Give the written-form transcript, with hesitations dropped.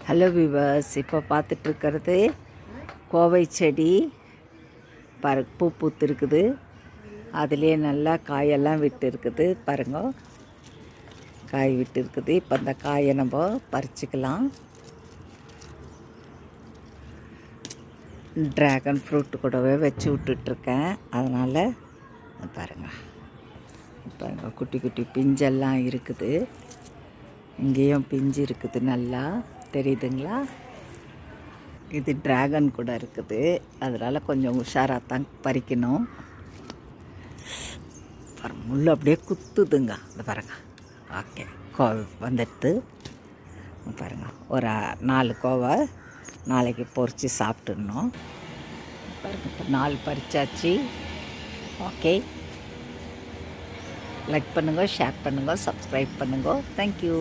Hello viewers, இப்போ பார்த்துட்ருக்கிறது கோவை செடி பூ பூத்துருக்குது. அதுலேயே நல்லா காயெல்லாம் விட்டு இருக்குது. பாருங்க, காய் விட்டு இருக்குது. இப்போ அந்த காயை நம்ம பறிச்சுக்கலாம். ட்ராகன் ஃப்ரூட்டு கூடவே வச்சு விட்டுட்ருக்கேன். அதனால் பாருங்கள் குட்டி குட்டி பிஞ்செல்லாம் இருக்குது. இங்கேயும் பிஞ்சு இருக்குது, நல்லா தெரியுதுங்களா? இது ட்ராகன் கூட இருக்குது. அதனால் கொஞ்சம் உஷாராக தான் பறிக்கணும். முள் அப்படியே குத்துதுங்க. அது பாருங்க. ஓகே, கோவை வந்துடுது பாருங்கள். ஒரு 4 கோவை நாளைக்கு பொறிச்சு சாப்பிட்டுடணும். பாருங்கள், இப்போ 4 பறிச்சாச்சு. ஓகே, லைக் பண்ணுங்கள், ஷேர் பண்ணுங்கள், சப்ஸ்கிரைப் பண்ணுங்கள். தேங்க்யூ.